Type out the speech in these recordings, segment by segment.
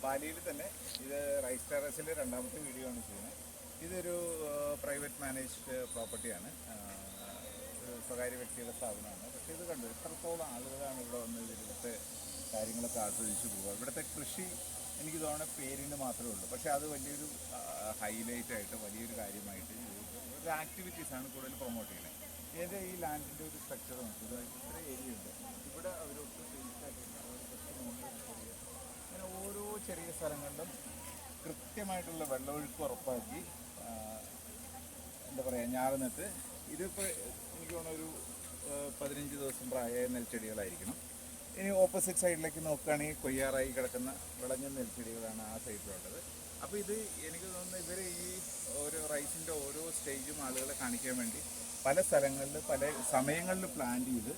പാലിയിൽ തന്നെ ഇത് റൈസ് ടെറസിൽ രണ്ടാമത്തെ വീഡിയോ ആണ് ചെയ്യുന്നത്. ഇതൊരു പ്രൈവറ്റ് മാനേജ്ഡ് പ്രോപ്പർട്ടിയാണ്, ഒരു സ്വകാര്യ വ്യക്തിയുടെ സ്ഥാപനമാണ്. പക്ഷേ ഇത് കണ്ടു എത്രത്തോളം ആളുകളാണ് ഇവിടെ വന്ന് ഇവിടുത്തെ കാര്യങ്ങളൊക്കെ ആസ്വദിച്ച് പോവുക. ഇവിടുത്തെ കൃഷി എനിക്ക് തോന്നുന്നത് പേരിന് മാത്രമേ ഉള്ളൂ, പക്ഷേ അത് വലിയൊരു ഹൈലൈറ്റ് ആയിട്ട് വലിയൊരു കാര്യമായിട്ട് ഒരു ആക്ടിവിറ്റീസാണ് കൂടുതൽ പ്രൊമോട്ട് ചെയ്യുന്നത്. ഏത് ഈ ലാൻഡിൻ്റെ ഒരു സ്ട്രക്ചർ നോക്കുക, ഇത്ര ഏരിയ ഉണ്ട്, ഇവിടെ അവരൊക്കെ അങ്ങനെ ഓരോ ചെറിയ സ്ഥലങ്ങളിലും കൃത്യമായിട്ടുള്ള വെള്ളമൊഴുക്ക് ഉറപ്പാക്കി എന്താ പറയുക ഞാറുനട്ട്. ഇതിപ്പോൾ എനിക്ക് തോന്നുന്ന ഒരു 15 ദിവസം പ്രായമായ നെൽച്ചെടികളായിരിക്കണം. ഇനി ഓപ്പോസിറ്റ് സൈഡിലേക്ക് നോക്കുകയാണെങ്കിൽ കൊയ്യാറായി കിടക്കുന്ന വിളഞ്ഞ നെൽച്ചെടികളാണ് ആ സൈഡിലുള്ളത്. അപ്പോൾ ഇത് എനിക്ക് തോന്നുന്നു ഇവർ ഈ ഓരോ റൈസിൻ്റെ ഓരോ സ്റ്റേജും ആളുകളെ കാണിക്കാൻ വേണ്ടി പല സ്ഥലങ്ങളിൽ പല സമയങ്ങളിൽ പ്ലാൻ ചെയ്ത്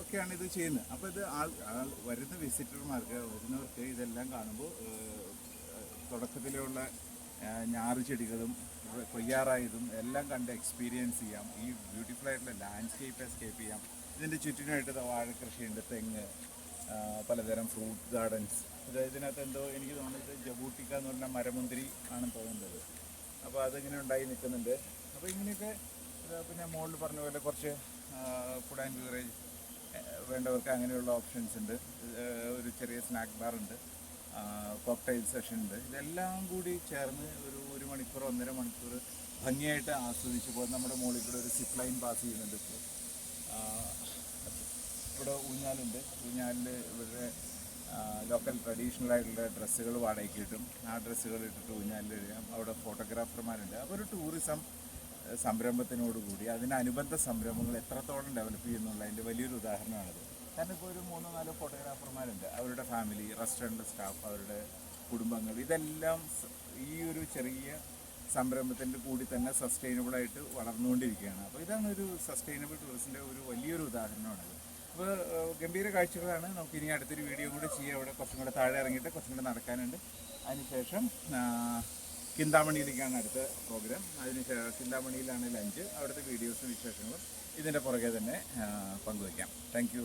ഒക്കെയാണ് ഇത് ചെയ്യുന്നത്. അപ്പോൾ ഇത് വരുന്ന വിസിറ്റർമാർക്ക് വരുന്നവർക്ക് ഇതെല്ലാം കാണുമ്പോൾ തുടക്കത്തിലുള്ള ഞാറ് ചെടികളും കൊയ്യാറായതും എല്ലാം കണ്ട് എക്സ്പീരിയൻസ് ചെയ്യാം. ഈ ബ്യൂട്ടിഫുൾ ആയിട്ടുള്ള ലാൻഡ്സ്കേപ്പ് എസ്കേപ്പ് ചെയ്യാം. ഇതിൻ്റെ ചുറ്റിനായിട്ട് വാഴ കൃഷിയുണ്ട്, തെങ്ങ്, പലതരം ഫ്രൂട്ട് ഗാർഡൻസ്. ഇതിനകത്ത് എന്തോ എനിക്ക് തോന്നുന്നത് ജബൂട്ടിക്ക എന്ന് പറഞ്ഞാൽ മരമുന്തിരി ആണെന്ന് തോന്നുന്നത്. അപ്പോൾ അതിങ്ങനെ ഉണ്ടായി നിൽക്കുന്നുണ്ട്. അപ്പോൾ ഇങ്ങനെയൊക്കെ പിന്നെ മുകളിൽ പറഞ്ഞ പോലെ കുറച്ച് ഫുഡ് ആൻഡ് ബീവറേജ് വേണ്ടവർക്ക് അങ്ങനെയുള്ള ഓപ്ഷൻസ് ഉണ്ട്. ഒരു ചെറിയ സ്നാക്ക് ബാർ ഉണ്ട്, കോക്ടെയിൽ സെഷൻ ഉണ്ട്. ഇതെല്ലാം കൂടി ചേർന്ന് ഒരു മണിക്കൂർ 1.5 മണിക്കൂർ ഭംഗിയായിട്ട് ആസ്വദിച്ച് പോകും. നമ്മുടെ മുകളിൽ കൂടെ ഒരു സിപ്പ് ലൈൻ പാസ് ചെയ്യുന്നുണ്ട്. ഇപ്പോൾ ഇവിടെ ഊഞ്ഞാലുണ്ട്. ഊഞ്ഞാലിൽ ഇവരുടെ ലോക്കൽ ട്രഡീഷണൽ ആയിട്ടുള്ള ഡ്രസ്സുകൾ വാടകയ്ക്ക് കിട്ടും. ആ ഡ്രസ്സുകൾ ഇട്ടിട്ട് ഊഞ്ഞാലിൽ എഴുതാം. അവിടെ ഫോട്ടോഗ്രാഫർമാരുണ്ട്. അപ്പോൾ ഒരു ടൂറിസം സംരംഭത്തിനോടുകൂടി അതിനനുബന്ധ സംരംഭങ്ങൾ എത്രത്തോളം ഡെവലപ്പ് ചെയ്യുന്നുള്ളതിൻ്റെ വലിയൊരു ഉദാഹരണമാണിത്. കാരണം ഇപ്പോൾ ഒരു 3-4 ഫോട്ടോഗ്രാഫർമാരുണ്ട്, അവരുടെ ഫാമിലി, റെസ്റ്റോറൻറ്റ് സ്റ്റാഫ്, അവരുടെ കുടുംബങ്ങൾ, ഇതെല്ലാം ഈ ഒരു ചെറിയ സംരംഭത്തിൻ്റെ കൂടി തന്നെ സസ്റ്റൈനബിളായിട്ട് വളർന്നുകൊണ്ടിരിക്കുകയാണ്. അപ്പോൾ ഇതാണ് ഒരു സസ്റ്റൈനബിൾ ടൂറിസത്തിൻ്റെ ഒരു വലിയൊരു ഉദാഹരണമാണിത്. അപ്പോൾ ഗംഭീര കാഴ്ചകളാണ്. നമുക്ക് ഇനി അടുത്തൊരു വീഡിയോ കൂടി ചെയ്യാം. അവിടെ കുറച്ചും കൂടെ താഴെ ഇറങ്ങിയിട്ട് കുറച്ചും കൂടെ നടക്കാനുണ്ട്. അതിനുശേഷം ചിന്താമണിയിലേക്കാണ് അടുത്ത പ്രോഗ്രാം. അതിനുശേഷം ചിന്താമണിയിലാണ് ലഞ്ച്. അവിടുത്തെ വീഡിയോസും വിശേഷങ്ങളും ഇതിൻ്റെ പുറകെ തന്നെ പങ്കുവയ്ക്കാം. Thank you.